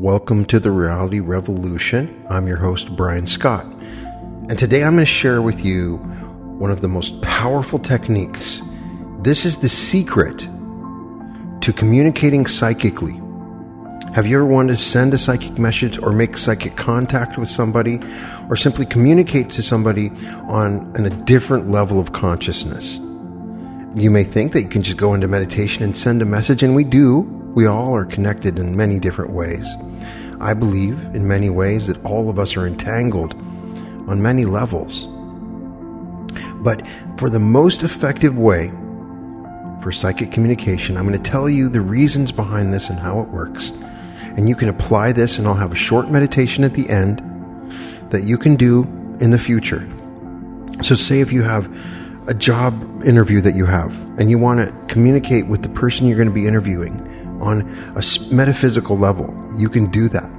Welcome to the Reality Revolution. I'm your host, Brian Scott. And today I'm going to share with you one of the most powerful techniques. This is the secret to communicating psychically. Have you ever wanted to send a psychic message or make psychic contact with somebody or simply communicate to somebody on a different level of consciousness? You may think that you can just go into meditation and send a message, and we do. We all are connected in many different ways. I believe in many ways that all of us are entangled on many levels. But for the most effective way for psychic communication, I'm going to tell you the reasons behind this and how it works. And you can apply this, and I'll have a short meditation at the end that you can do in the future. So say if you have a job interview that you have and you want to communicate with the person you're going to be interviewing on a metaphysical level, you can do that.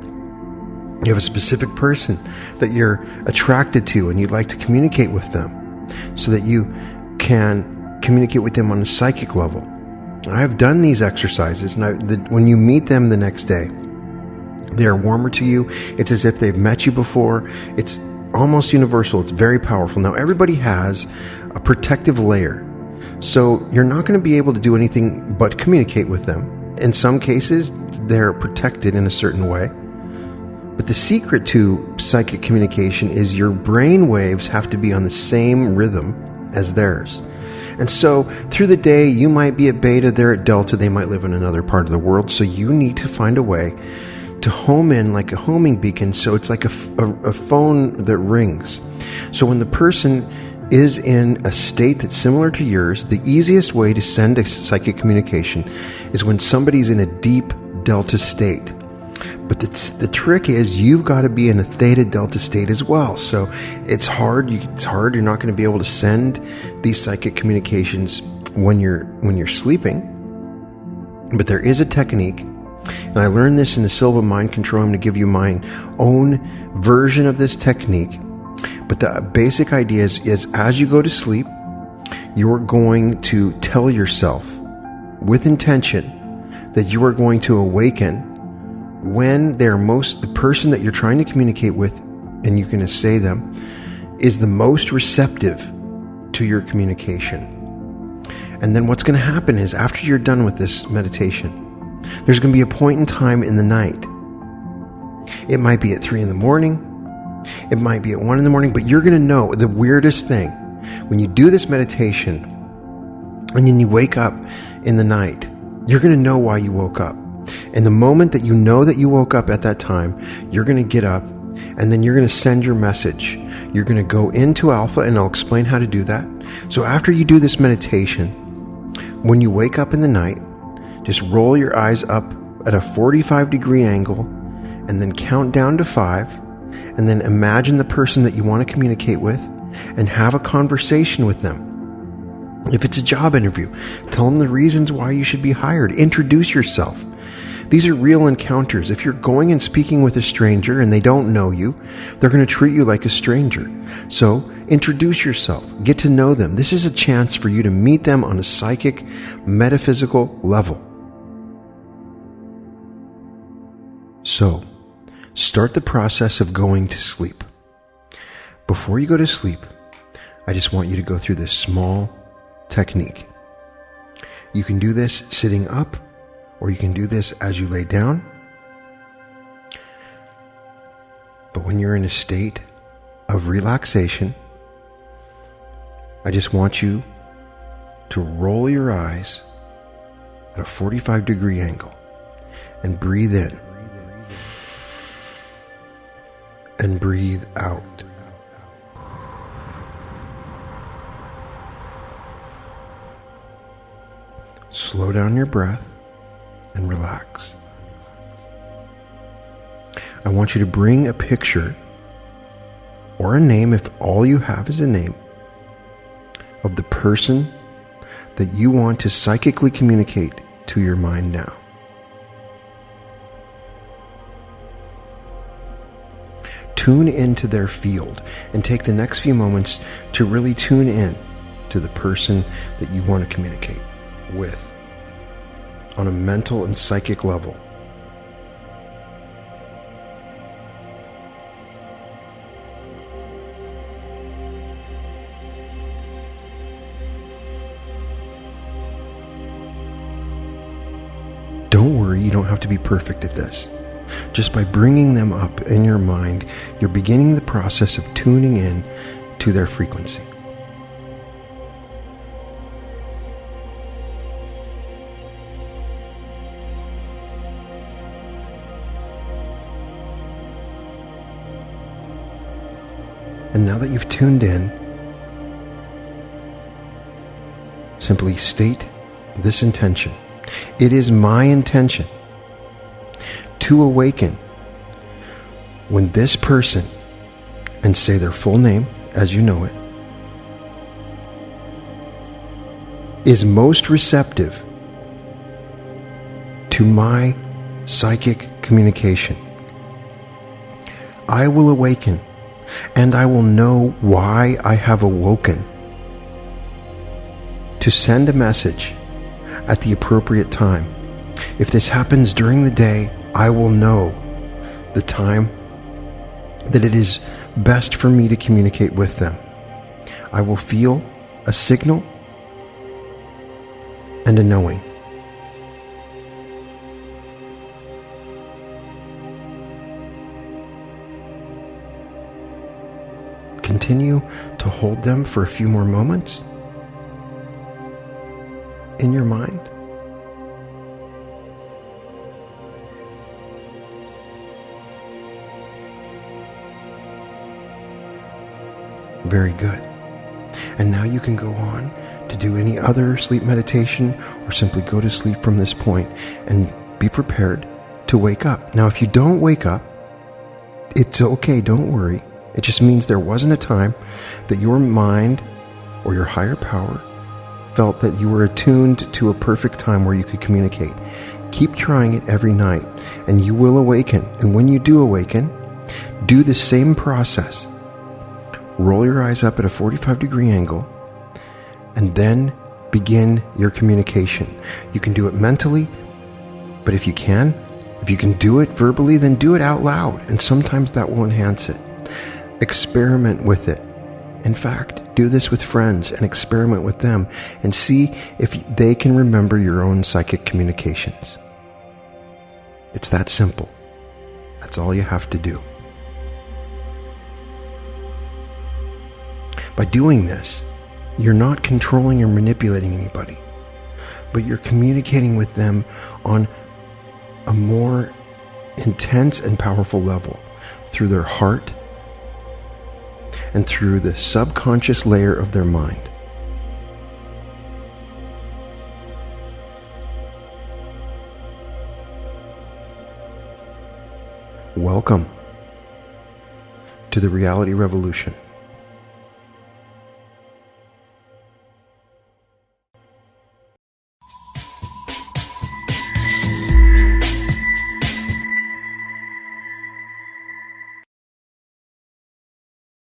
You have a specific person that you're attracted to and you'd like to communicate with them so that you can communicate with them on a psychic level. I have done these exercises, and when you meet them the next day, they are warmer to you. It's as if they've met you before. It's almost universal. It's very powerful. Now, everybody has a protective layer, so you're not going to be able to do anything but communicate with them. In some cases, they're protected in a certain way. But the secret to psychic communication is your brain waves have to be on the same rhythm as theirs. And so through the day, you might be at beta, they're at delta, they might live in another part of the world. So you need to find a way to home in like a homing beacon. So it's like a phone that rings. So when the person is in a state that's similar to yours, the easiest way to send a psychic communication is when somebody's in a deep delta state. But the trick is you've got to be in a theta delta state as well. So it's hard. You're not going to be able to send these psychic communications when you're sleeping. But there is a technique, and I learned this in the Silva Mind Control. I'm going to give you my own version of this technique. But the basic idea is as you go to sleep, you're going to tell yourself with intention that you are going to awaken when the person that you're trying to communicate with, and you're going to say them, is the most receptive to your communication. And then what's going to happen is after you're done with this meditation, there's going to be a point in time in the night. It might be at 3 a.m. It might be at 1 a.m, but you're going to know the weirdest thing. When you do this meditation and then you wake up in the night, you're going to know why you woke up. And the moment that you know that you woke up at that time, you're going to get up and then you're going to send your message. You're going to go into alpha, and I'll explain how to do that. So after you do this meditation, when you wake up in the night, just roll your eyes up at a 45-degree angle and then count down to 5. And then imagine the person that you want to communicate with and have a conversation with them. If it's a job interview, tell them the reasons why you should be hired. Introduce yourself. These are real encounters. If you're going and speaking with a stranger and they don't know you, they're going to treat you like a stranger. So introduce yourself. Get to know them. This is a chance for you to meet them on a psychic, metaphysical level. So, start the process of going to sleep. Before you go to sleep, I just want you to go through this small technique. You can do this sitting up, or you can do this as you lay down. But when you're in a state of relaxation, I just want you to roll your eyes at a 45-degree angle and breathe in. And breathe out. Slow down your breath and relax. I want you to bring a picture or a name, if all you have is a name, of the person that you want to psychically communicate to your mind now. Tune into their field and take the next few moments to really tune in to the person that you want to communicate with on a mental and psychic level. don't worry, you don't have to be perfect at this. Just by bringing them up in your mind, you're beginning the process of tuning in to their frequency. And now that you've tuned in, simply state this intention. It is my intention to awaken when this person, and say their full name as you know it, is most receptive to my psychic communication. I will awaken, and I will know why I have awoken to send a message at the appropriate time. If this happens during the day, I will know the time that it is best for me to communicate with them. I will feel a signal and a knowing. Continue to hold them for a few more moments in your mind. Very good. And now you can go on to do any other sleep meditation or simply go to sleep from this point and be prepared to wake up. Now, if you don't wake up, it's okay, don't worry. It just means there wasn't a time that your mind or your higher power felt that you were attuned to a perfect time where you could communicate. Keep trying it every night and you will awaken. And when you do awaken, do the same process. Roll your eyes up at a 45-degree angle and then begin your communication. You can do it mentally, but if you can do it verbally, then do it out loud, and sometimes that will enhance it. Experiment with it. In fact, do this with friends and experiment with them and see if they can remember your own psychic communications. It's that simple. That's all you have to do. By doing this, you're not controlling or manipulating anybody, but you're communicating with them on a more intense and powerful level through their heart and through the subconscious layer of their mind. Welcome to the reality revolution.